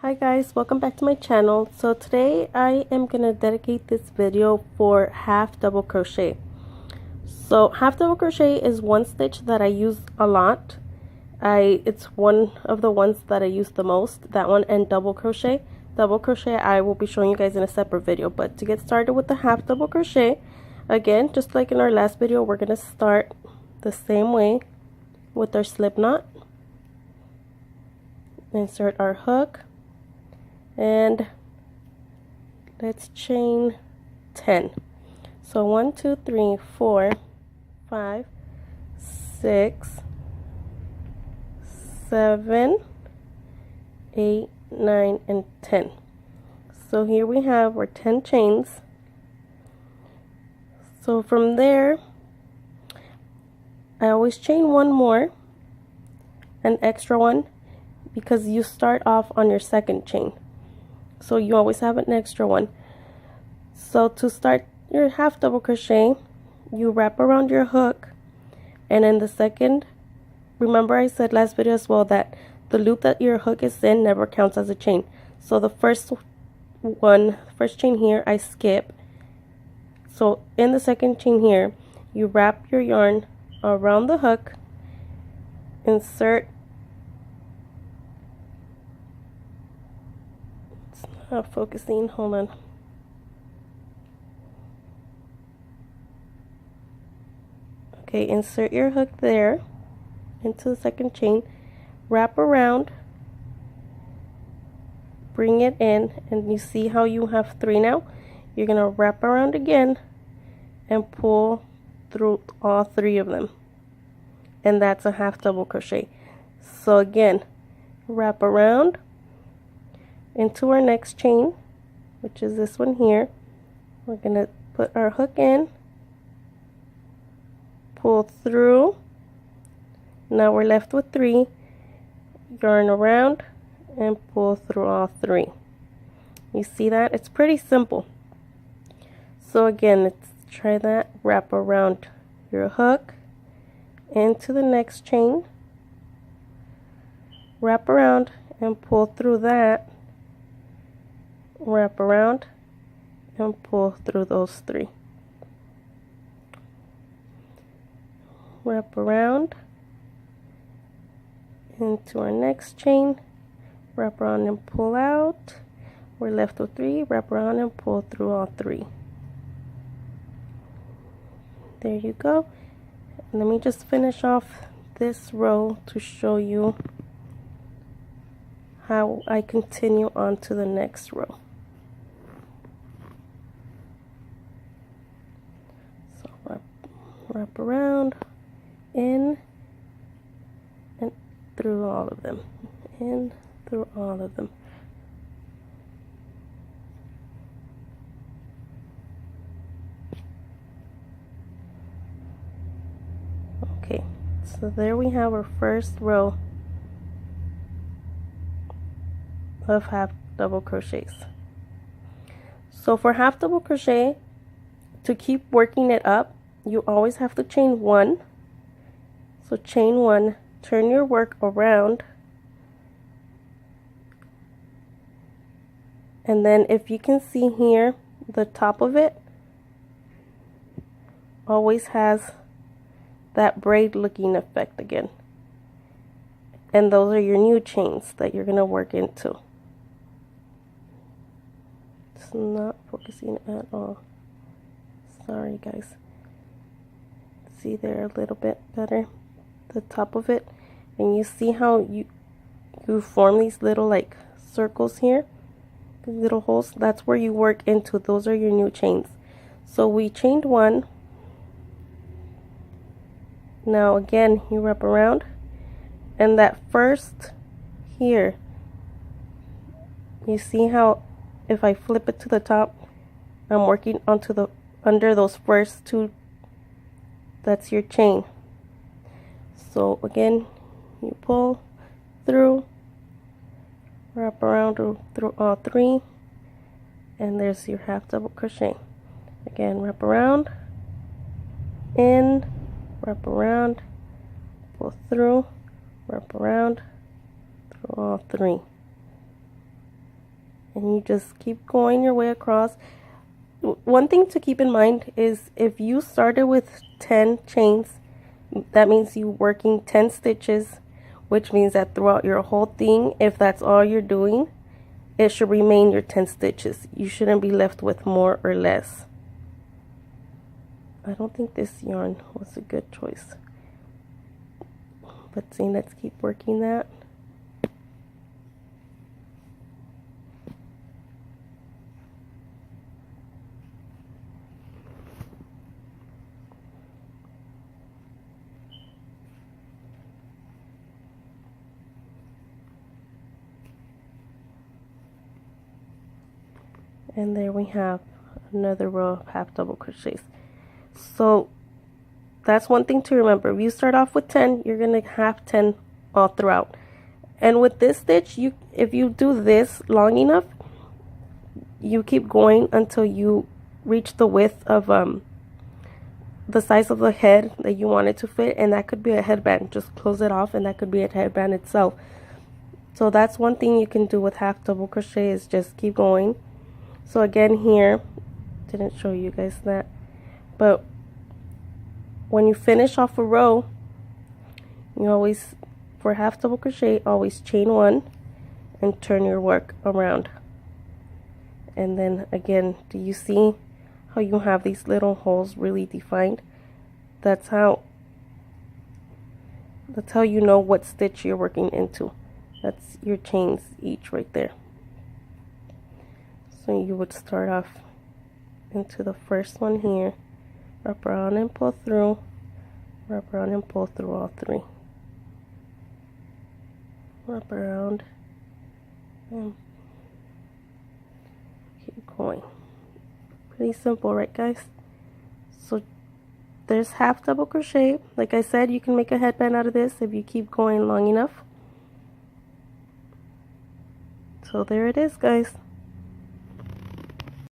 Hi guys, welcome back to my channel. So today I am going to dedicate this video for half double crochet. So half double crochet is one stitch that I use a lot. It's one of the ones that I use the most, that one, and double crochet. Double crochet I will be showing you guys in a separate video, but to get started with the half double crochet, again, just like in our last video, we're going to start the same way with our slip knot. Insert our hook. And let's chain 10. So 1, 2, 3, 4, 5, 6, 7, 8, 9, and 10. So here we have our 10 chains. So from there, I always chain one more, an extra one, because you start off on your second chain. So you always have an extra one. So to start your half double crochet, you wrap around your hook, and in the second, remember I said last video as well that the loop that your hook is in never counts as a chain. So the first chain here, I skip. So in the second chain here, you wrap your yarn around the hook, insert, not focusing, hold on. Okay, insert your hook there into the second chain, wrap around, bring it in, and you see how you have 3 now? You're going to wrap around again and pull through all 3 of them. And that's a half double crochet. So again, wrap around into our next chain, which is this one here. We're going to put our hook in, pull through. Now we're left with 3. Yarn around and pull through all 3. You see that? It's pretty simple. So again, let's try that. Wrap around your hook into the next chain, wrap around and pull through that, wrap around and pull through those 3. Wrap around into our next chain, wrap around and pull out. We're left with 3. Wrap around and pull through all 3. There you go. Let me just finish off this row to show you how I continue on to the next row. So wrap around, in, and through all of them, in, through all of them. Okay, so there we have our first row of half double crochets. So for half double crochet, to keep working it up, you always have to chain 1. So chain 1, turn your work around, and then if you can see here, the top of it always has that braid looking effect again, and those are your new chains that you're going to work into. It's not focusing at all, sorry guys. See there a little bit better, the top of it, and you see how you form these little like circles here, these little holes. That's where you work into. Those are your new chains. So we chained 1. Now again, you wrap around, and that first here, you see how if I flip it to the top, I'm working onto the under those first 2. That's your chain. So again, you pull through, wrap around through all 3, and there's your half double crochet. Again, wrap around, in, wrap around, pull through, wrap around through all 3. and you just keep going your way across. One thing to keep in mind is if you started with 10 chains, that means you working 10 stitches, which means that throughout your whole thing, if that's all you're doing, it should remain your 10 stitches. You shouldn't be left with more or less. I don't think this yarn was a good choice. But see, let's keep working that. And there we have another row of half double crochets. So that's one thing to remember. If you start off with 10, you're going to have 10 all throughout. And with this stitch, if you do this long enough, you keep going until you reach the width of the size of the head that you want it to fit, and that could be a headband. Just close it off and that could be a headband itself. So that's one thing you can do with half double crochet, is just keep going. So again, here, didn't show you guys that, but when you finish off a row, you always, for half double crochet, always chain one and turn your work around. And then again, do you see how you have these little holes really defined? That's how you know what stitch you're working into. That's your chains each right there. So you would start off into the first one here, wrap around and pull through, wrap around and pull through all three, wrap around and keep going. Pretty simple, right guys? So there's half double crochet. Like I said, you can make a headband out of this if you keep going long enough. So there it is, guys.